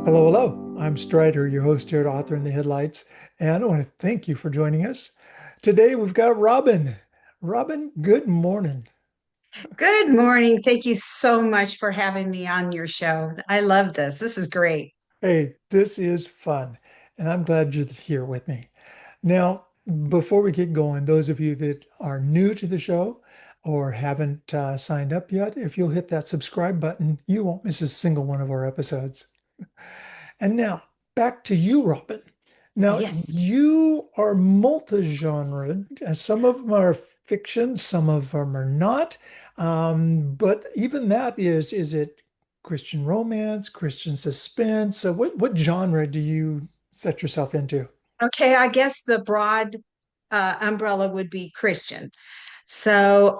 Hello, hello. I'm Strider, your host here at Author in the Headlights, and I want to thank you for joining us. Today we've got Robin. Robin, good morning. Good morning. Thank you so much for having me on your show. I love this. This is great. Hey, this is fun, and I'm glad you're here with me. Now, before we get going, those of you that are new to the show or haven't signed up yet, if you'll hit that subscribe button, you won't miss a single one of our episodes. And now back to you, Robin. Now Yes. you are multi-genre. Some of them are fiction, some of them are not. But even that is it Christian romance, Christian suspense? So what genre do you set yourself into? Okay. I guess the broad umbrella would be Christian. So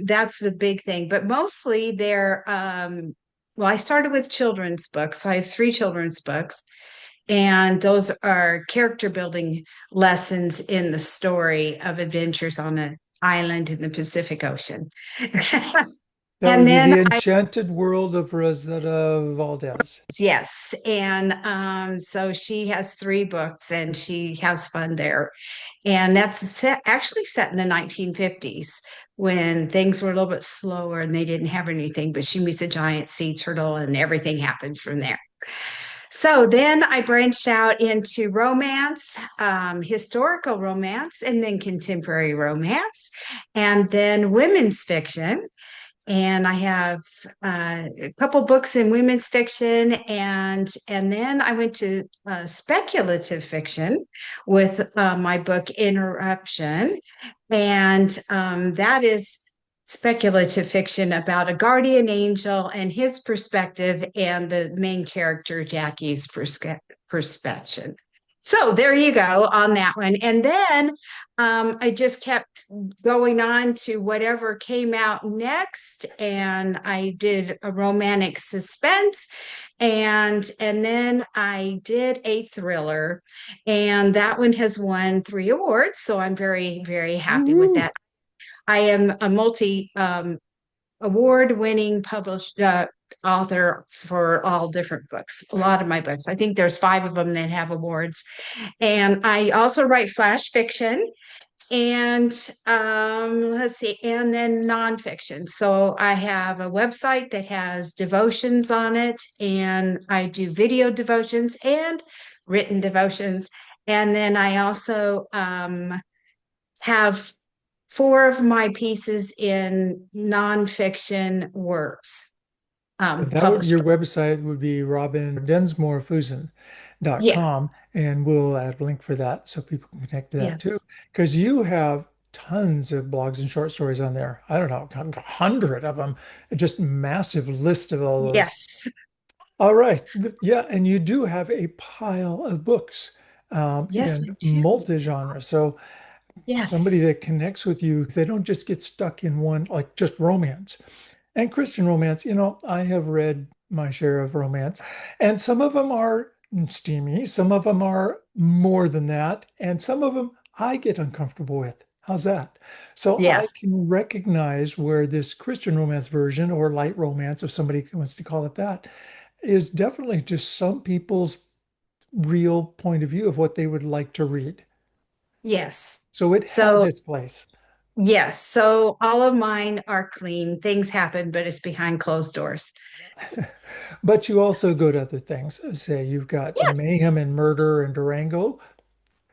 that's the big thing. But mostly well, I started with children's books. So I have three children's books, and those are character building lessons in the story of adventures on an island in the Pacific Ocean. That And would be then the Enchanted World of Rosita Valdez. Yes. And so she has three books and she has fun there. And actually set in the 1950s when things were a little bit slower and they didn't have anything, but she meets a giant sea turtle and everything happens from there. So then I branched out into romance, historical romance, and then contemporary romance, and then women's fiction, and I have a couple books in women's fiction, and then I went to speculative fiction with my book Interruption, and that is speculative fiction about a guardian angel and his perspective, and the main character Jackie's perspective. So there you go on that one. And then I just kept going on to whatever came out next, and I did a romantic suspense, and then I did a thriller, and that one has won three awards. So I'm very happy with Woo! that. I am a multi award-winning published author for all different books. A lot of my books. I think there's five of them that have awards, and I also write flash fiction and let's see, and then nonfiction. So I have a website that has devotions on it, and I do video devotions and written devotions. And then I also have four of my pieces in nonfiction works That would published. your website would be Robin Densmore Fuson. Dot Yeah. com, and we'll add a link for that so people can connect to that too. Yes. Because you have tons of blogs and short stories on there. I don't know, 100 of them. Just massive list of all those. Yes. All right. Yeah, and you do have a pile of books Yes, I in do. multi-genre. So somebody Yes. that connects with you, they don't just get stuck in one, like just romance. And Christian romance, I have read my share of romance, and some of them are steamy, some of them are more than that, and some of them I get uncomfortable with. How's that? So I Yes. can recognize where this Christian romance version or light romance, if somebody wants to call it that, is definitely just some people's real point of view of what they would like to read. Yes. So it has So its place. yes. So all of mine are clean. Things happen, but it's behind closed doors. But you also go to other things. Say you've got Yes. mayhem and murder and Durango.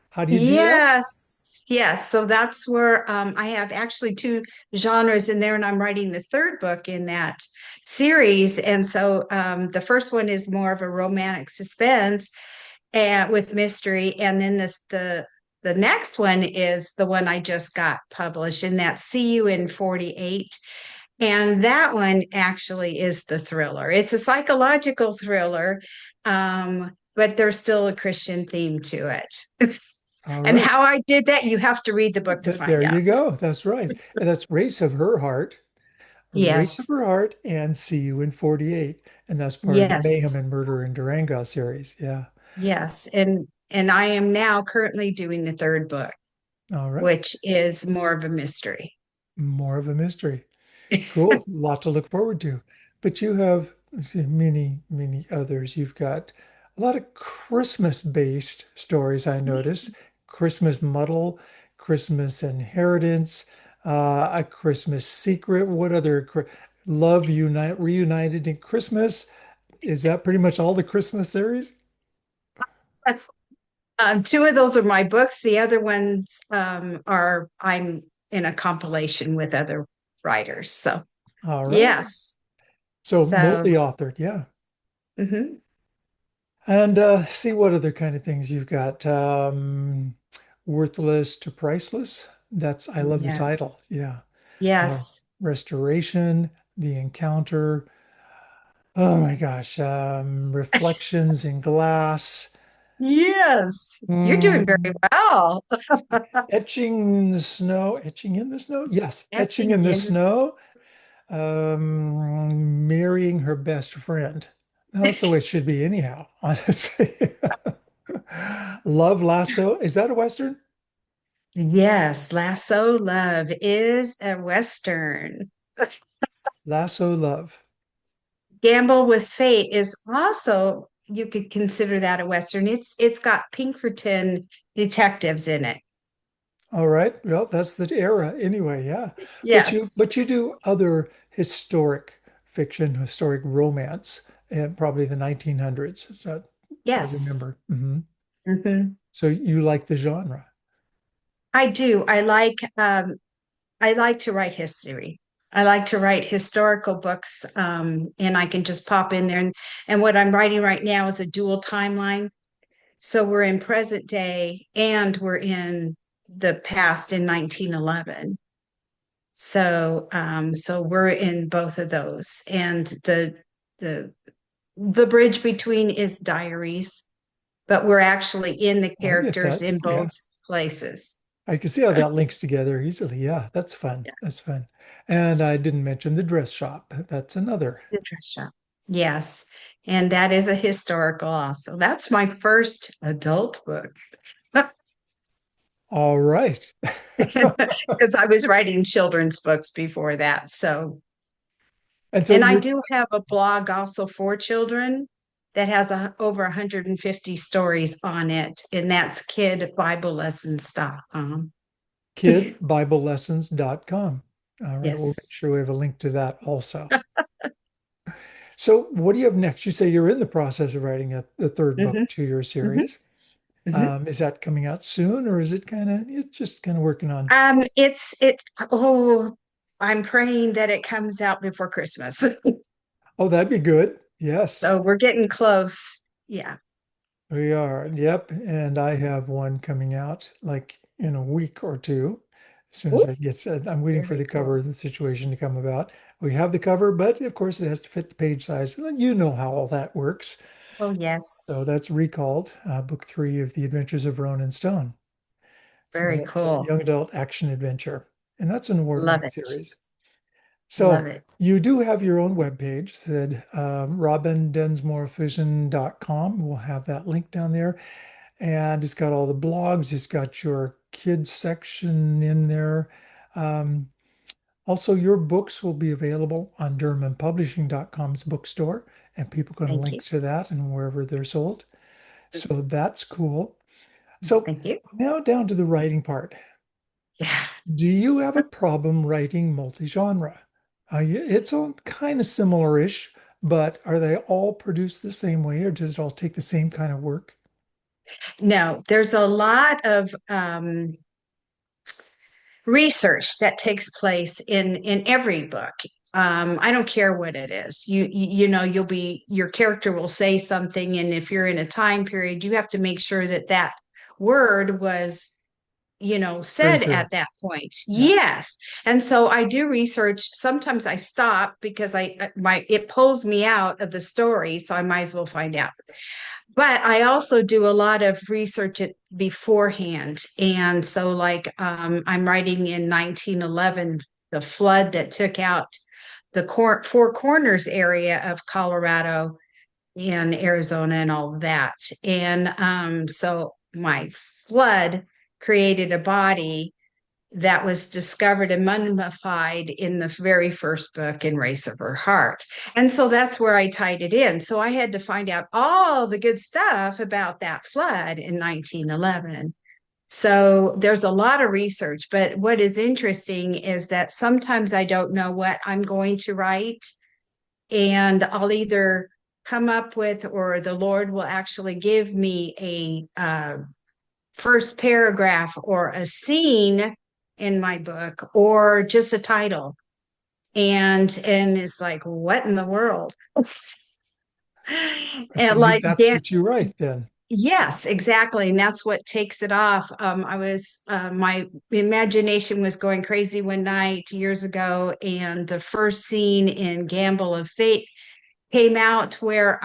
How do you do that? Yes. Yes. So that's where I have actually two genres in there, and I'm writing the third book in that series. And so the first one is more of a romantic suspense and with mystery, and then the next one is the one I just got published, and that's See You in 48. And that one actually is the thriller. It's a psychological thriller, but there's still a Christian theme to it. All And right. how I did that, you have to read the book to There find out. you go. That's right. And that's Race of Her Heart, Race of Yes. Her Heart, and See You in 48. And that's part of the Mayhem Yes. and Murder in Durango series. Yeah. Yes. And I am now currently doing the third book, All right. which is more of a mystery. More of a mystery. Cool. Lot to look forward to. But you have, let's see, many others. You've got a lot of Christmas-based stories I noticed. Christmas Muddle, Christmas Inheritance, A Christmas Secret. What other Love Unite Reunited in Christmas? Is that pretty much all the Christmas series? Two of those are my books. The other ones are I'm in a compilation with other writers. So All right. yes. So So multi-authored, yeah. mhm. And see what other kind of things you've got. Worthless to Priceless. That's I love the Yes. title. Yeah. Uh, Yes. Restoration, The Encounter. Oh my gosh. Reflections in Glass. Yes. You're doing very Mm, well. Etching in the Snow. Etching in the Snow? Yes. Etching Etching in the in the Snow. Marrying her best friend. Now, that's the way it should be anyhow, honestly. Love Lasso. Is that a Western? Yes, Lasso Love is a Western. Lasso Love. Gamble with Fate is also, you could consider that a Western. It's got Pinkerton detectives in it. All right. Well, that's the era anyway. Yeah. Yes. But you do other historic fiction, historic romance, and probably the 1900s. Is that if I Yes. remember? Hmm. Hmm. So you like the genre. I do. I like to write history. I like to write historical books, and I can just pop in there. And what I'm writing right now is a dual timeline. So we're in present day and we're in the past in 1911. So we're in both of those. And the the bridge between is diaries, but we're actually in the I get characters that. in Yeah. both places. I can see how that links together easily. Yeah, that's fun. That's fun. And I Yes. didn't mention the dress shop. That's another. The dress shop. Yes. And that is a historical also. That's my first adult book. All right. Because I was writing children's books before that. So, And so and I you're do have a blog also for children that has over 150 stories on it, and that's kidbiblelessons.com. kidbiblelessons.com. All right, we'll make Yes. sure we have a link to that also. So what do you have next? You say you're in the process of writing the third book Hmm. to your Hmm. series. Hmm. Is that coming out soon, or is it it's just kind of working on? Oh, I'm praying that it comes out before Christmas. Oh, that'd be good. Yes, So we're getting close. Yeah. we are. Yep. And I have one coming out like in a week or two. As soon as Ooh, I get set, I'm waiting for very the cover cool. of the situation to come about. We have the cover, but of course it has to fit the page size. And you know how all that works. Oh, yes. So that's Recalled, book three of The Adventures of Ronan Stone. So Very that's a cool. young adult action adventure. And that's an Love award-winning it. series. Love So it. you do have your own webpage, said robindensmorefusion.com. We'll have that link down there. And it's got all the blogs. It's got your kids section in there. Um, Also, your books will be available on DurhamPublishing.com's bookstore, and people can Thank link you. to that and wherever they're sold. So that's cool. So Thank you. now down to the writing part. Yeah. Do you have a problem writing multi-genre? It's all kind of similar-ish, but are they all produced the same way, or does it all take the same kind of work? No, there's a lot of research that takes place in every book. I don't care what it is. You know, your character will say something, and if you're in a time period, you have to make sure that that word was, Very said true. at that point. Yeah. Yes. And so I do research. Sometimes I stop because it pulls me out of the story, so I might as well find out. But I also do a lot of research beforehand. And so, like, I'm writing in 1911, the flood that took out the Four Corners area of Colorado and Arizona and all of that. And so my flood created a body that was discovered and mummified in the very first book in Race of Her Heart. And so that's where I tied it in. So I had to find out all the good stuff about that flood in 1911. So there's a lot of research, but what is interesting is that sometimes I don't know what I'm going to write, and I'll either come up with, or the Lord will actually give me a first paragraph or a scene in my book or just a title. And it's like, what in the world? So And like that's Dan, what you write then. yes, exactly. And that's what takes it off. My imagination was going crazy one night years ago, and the first scene in Gamble of Fate came out where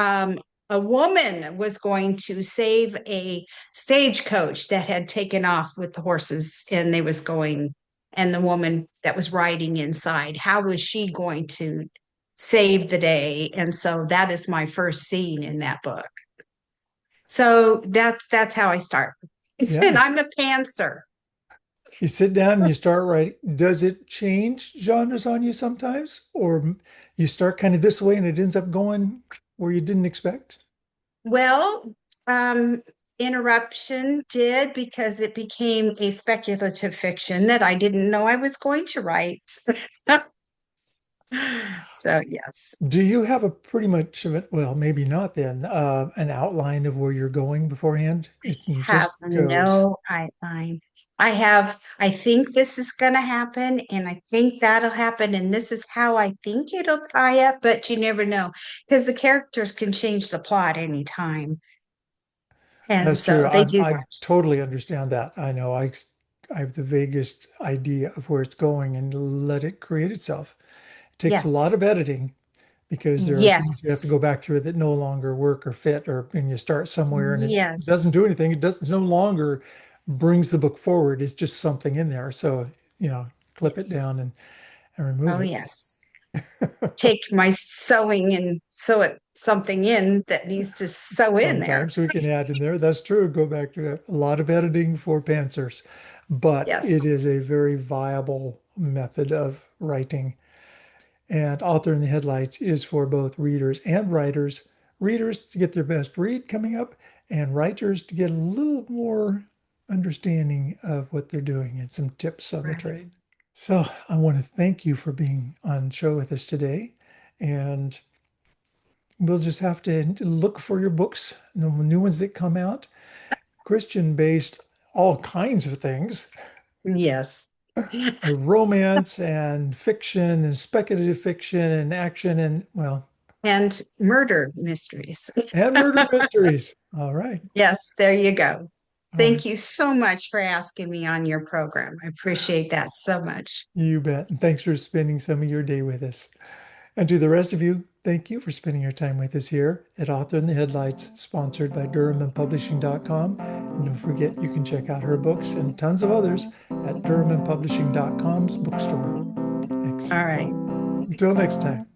a woman was going to save a stagecoach that had taken off with the horses, and they was going, and the woman that was riding inside, how was she going to save the day? And so that is my first scene in that book. So that's how I start. And Yeah. I'm a pantser. You sit down and you start writing. Does it change genres on you sometimes? Or you start kind of this way and it ends up going where you didn't expect? Well, um, interruption did, because it became a speculative fiction that I didn't know I was going to write. So yes, Do you have a pretty much of it? Well, maybe not then, an outline of where you're going beforehand? It have just goes. no outline. I think this is going to happen, and I think that'll happen, and this is how I think it'll tie up, but you never know because the characters can change the plot anytime. And That's true. so they do I that. totally understand that. I have the vaguest idea of where it's going and let it create itself. It takes a lot of Yes. editing because there are things you have to go Yes. back through that no longer work or fit, or when you start somewhere and it doesn't Yes. do anything, it doesn't no longer brings the book forward. It's just something in there. So, clip it Yes. down and remove Oh, it. yes. Take my sewing and sew it something in that needs to sew in there. Sometimes we can add in there. That's true. Go back to a lot of editing for pantsers, but it Yes. is a very viable method of writing. And Author in the Headlights is for both readers and writers. Readers to get their best read coming up, and writers to get a little more understanding of what they're doing and some tips on the Right. trade. So I want to thank you for being on the show with us today. And we'll just have to look for your books, the new ones that come out, Christian based, all kinds of things, Yes. romance and fiction and speculative fiction and action and, well, And murder mysteries. and murder mysteries. All right. Yes, there you go. All right. Thank you so much for asking me on your program. I appreciate that so much. You bet. And thanks for spending some of your day with us. And to the rest of you, thank you for spending your time with us here at Author in the Headlights, sponsored by DurhamandPublishing.com. And don't forget, you can check out her books and tons of others at DurhamandPublishing.com's bookstore. Thanks. All right. Until next time.